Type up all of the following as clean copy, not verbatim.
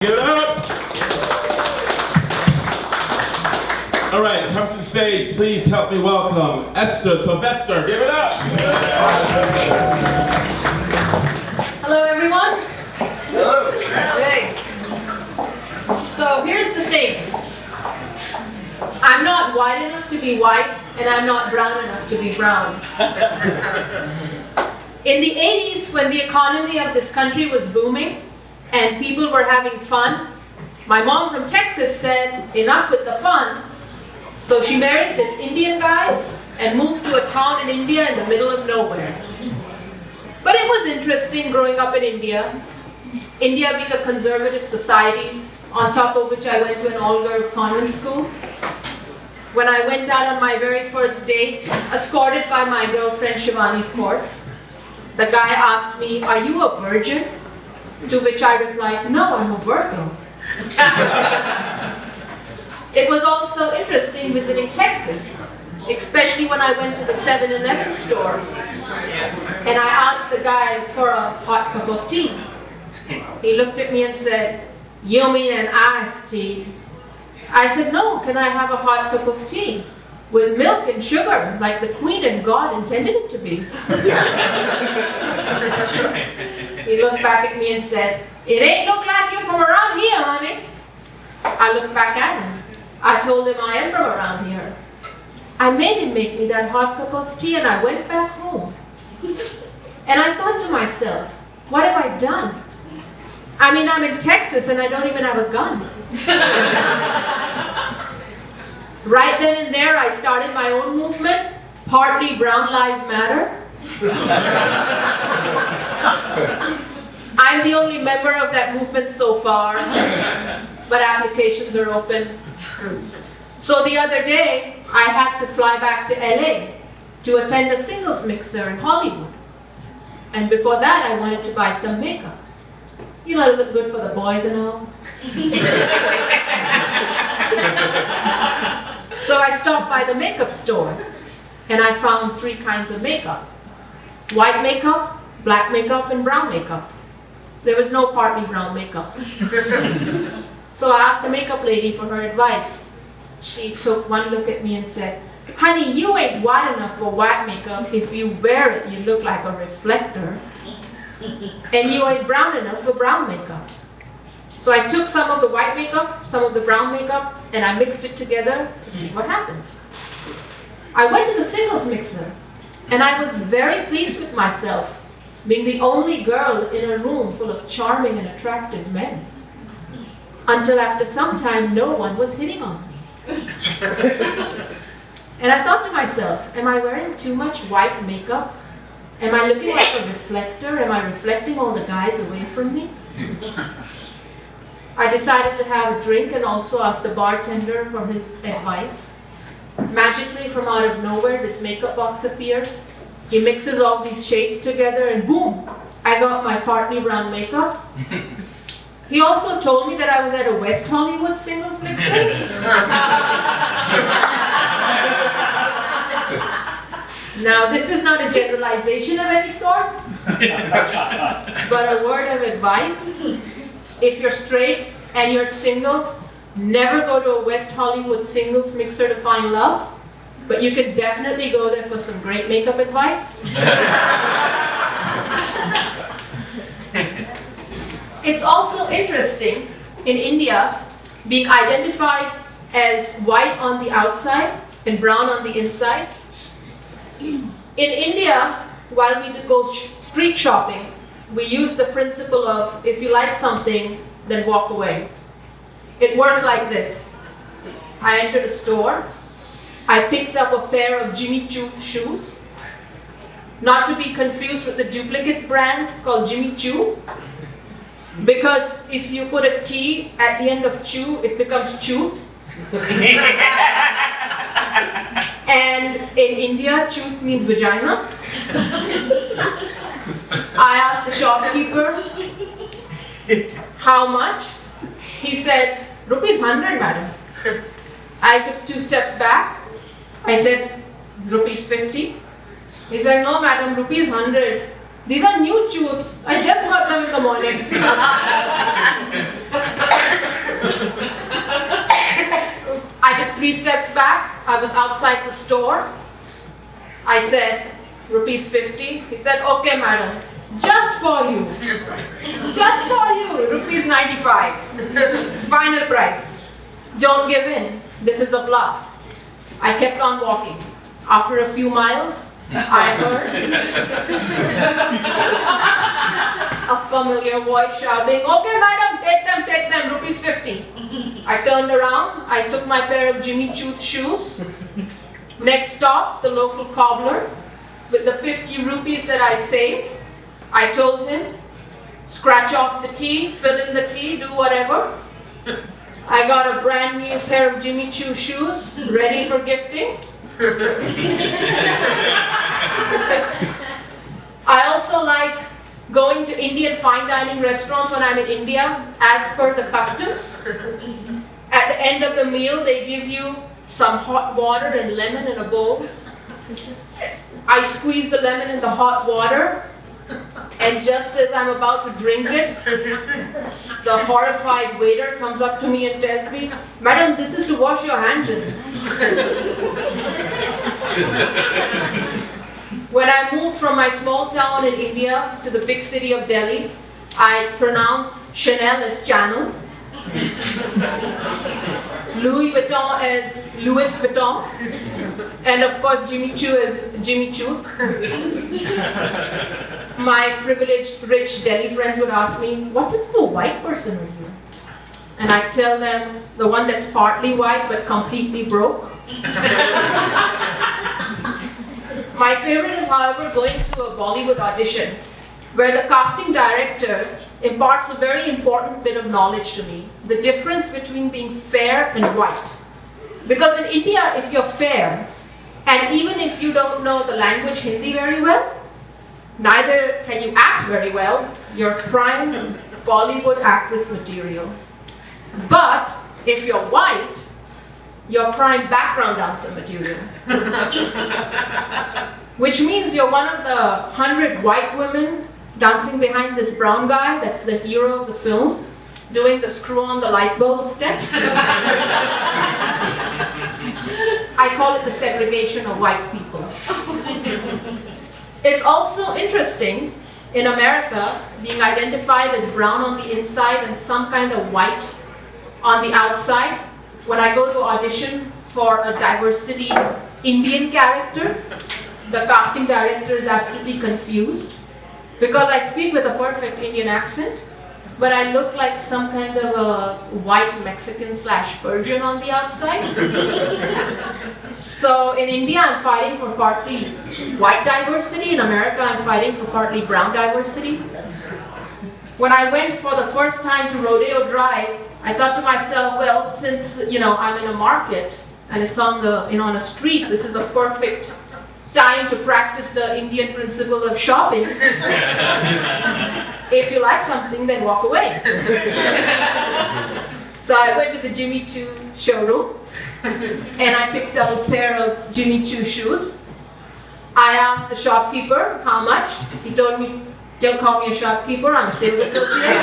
Give it up! All right, come to the stage. Please help me welcome Esther Sylvester. Give it up! Hello, everyone. Hello. Okay. So here's the thing. I'm not white enough to be white, and I'm not brown enough to be brown. In the 80s, when the economy of this country was booming, and people were having fun, my mom from Texas said, enough with the fun. So she married this Indian guy and moved to a town in India in the middle of nowhere. But it was interesting growing up in India. India being a conservative society, on top of which I went to an all-girls convent school. When I went out on my very first date, escorted by my girlfriend Shivani, of course, the guy asked me, "Are you a virgin?" To which I replied, "No, I'm a Virgo." It was also interesting visiting Texas, especially when I went to the 7-Eleven store and I asked the guy for a hot cup of tea. He looked at me and said, "You mean an iced tea?" I said, "No, can I have a hot cup of tea with milk and sugar like the Queen and God intended it to be?" He looked back at me and said, "It ain't look like you're from around here, honey." I looked back at him. I told him I am from around here. I made him make me that hot cup of tea and I went back home. And I thought to myself, what have I done? I mean, I'm in Texas and I don't even have a gun. Right then and there, I started my own movement, partly Brown Lives Matter. I'm the only member of that movement so far, but applications are open. So the other day, I had to fly back to LA to attend a singles mixer in Hollywood. And before that, I wanted to buy some makeup. You know, to look good for the boys and all. So I stopped by the makeup store and I found 3 kinds of makeup. White makeup, black makeup, and brown makeup. There was no partly brown makeup. So I asked the makeup lady for her advice. She took one look at me and said, "Honey, you ain't white enough for white makeup. If you wear it, you look like a reflector. And you ain't brown enough for brown makeup." So I took some of the white makeup, some of the brown makeup, and I mixed it together to see what happens. I went to the singles mixer, and I was very pleased with myself, being the only girl in a room full of charming and attractive men. Until after some time, no one was hitting on me. And I thought to myself, am I wearing too much white makeup? Am I looking like a reflector? Am I reflecting all the guys away from me? I decided to have a drink and also asked the bartender for his advice. Magically, from out of nowhere, this makeup box appears. He mixes all these shades together and boom, I got my partly brown makeup. He also told me that I was at a West Hollywood singles mixer. Now, this is not a generalization of any sort, but a word of advice. If you're straight and you're single, never go to a West Hollywood singles mixer to find love, but you can definitely go there for some great makeup advice. It's also interesting in India being identified as white on the outside and brown on the inside. In India, while we go street shopping, we use the principle of if you like something, then walk away. It works like this. I entered a store. I picked up a pair of Jimmy Choo shoes, not to be confused with the duplicate brand called Jimmy Choo, because if you put a T at the end of Choo, it becomes Choot. And in India, Choot means vagina. I asked the shopkeeper, "How much?" He said, "100, madam." I took 2 steps back. I said, "50. He said, "No, madam, 100. These are new chutes. I just got them in the morning. I took 3 steps back. I was outside the store. I said, rupees 50. He said, okay, madam, just for you. Just for you, rupees 95. Final price. Don't give in. This is a bluff. I kept on walking. After a few miles, I heard a familiar voice shouting, okay, madam, take them, rupees 50. I turned around, I took my pair of Jimmy Choo shoes. Next stop, the local cobbler. With the 50 rupees that I saved, I told him, scratch off the tea, fill in the tea, do whatever. I got a brand new pair of Jimmy Choo shoes, ready for gifting. I also like going to Indian fine dining restaurants when I'm in India, as per the custom. At the end of the meal, they give you some hot water and lemon in a bowl. I squeeze the lemon in the hot water, and just as I'm about to drink it, the horrified waiter comes up to me and tells me, madam, this is to wash your hands in. When I moved from my small town in India to the big city of Delhi, I pronounced Chanel as Channel, Louis Vuitton as Louis Vuitton, and of course Jimmy Choo as Jimmy Choo. My privileged, rich Delhi friends would ask me, what type of a white person are you? And I tell them, the one that's partly white but completely broke. My favorite is, however, going to a Bollywood audition, where the casting director imparts a very important bit of knowledge to me, the difference between being fair and white. Because in India, if you're fair, and even if you don't know the language Hindi very well, neither can you act very well, you're prime Bollywood actress material. But if you're white, you're prime background dancer material. Which means you're one of the 100 white women dancing behind this brown guy that's the hero of the film, doing the screw on the light bulb step. I call it the segregation of white people. It's also interesting, in America, being identified as brown on the inside and some kind of white on the outside. When I go to audition for a diversity Indian character, the casting director is absolutely confused because I speak with a perfect Indian accent, but I look like some kind of a white Mexican / Persian on the outside. So in India, I'm fighting for partly white diversity. In America, I'm fighting for partly brown diversity. When I went for the first time to Rodeo Drive, I thought to myself, well, since I'm in a market and it's on on a street, this is a perfect time to practice the Indian principle of shopping. If you like something, then walk away. So I went to the Jimmy Choo showroom and I picked up a pair of Jimmy Choo shoes. I asked the shopkeeper how much. He told me, don't call me a shopkeeper, I'm a sales associate.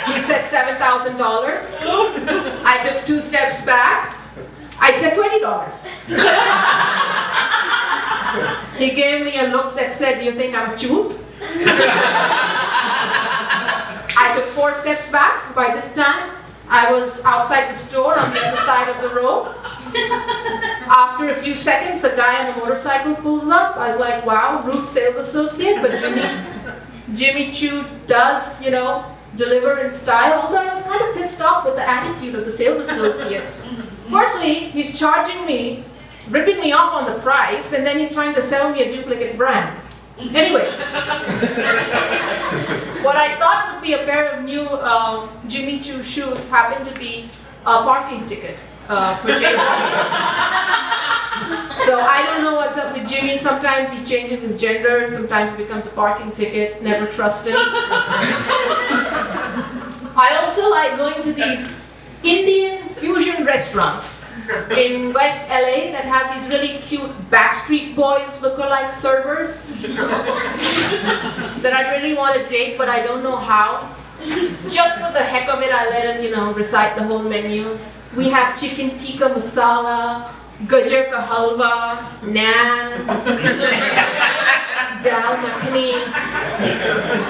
He said $7,000. I took 2 steps back. I said $20. He gave me a look that said, do you think I'm cute? I took 4 steps back. By this time, I was outside the store on the other side of the road. After a few seconds, a guy on a motorcycle pulls up. I was like, wow, rude sales associate, but Jimmy Choo does, deliver in style. Although I was kind of pissed off with the attitude of the sales associate. Firstly, he's charging me, ripping me off on the price, and then he's trying to sell me a duplicate brand. Anyways, what I thought would be a pair of new Jimmy Choo shoes happened to be a parking ticket for Jay. So I don't know what's up with Jimmy. Sometimes he changes his gender, sometimes it becomes a parking ticket. Never trust him. I also like going to these Indian fusion restaurants. in West LA that have these really cute Backstreet Boys lookalike servers that I really want to date, but I don't know how. Just for the heck of it, I let him, recite the whole menu. We have chicken tikka masala, gajar ka halwa, naan, dal makhani.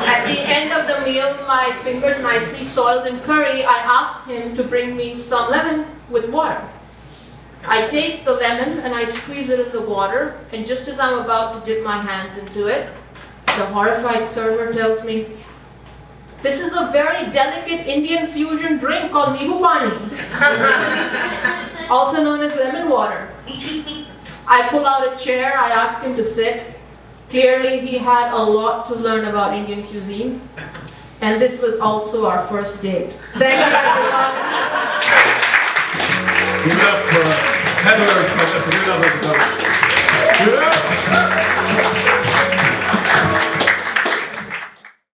At the end of the meal, my fingers nicely soiled in curry, I asked him to bring me some lemon with water. I take the lemon and I squeeze it in the water, and just as I'm about to dip my hands into it, the horrified server tells me, "This is a very delicate Indian fusion drink called Nibu Pani, also known as lemon water." I pull out a chair, I ask him to sit. Clearly he had a lot to learn about Indian cuisine, and this was also our first date. Thank you, everyone. Give it up for Heather Sylvester. Give it up, everybody. Give it up.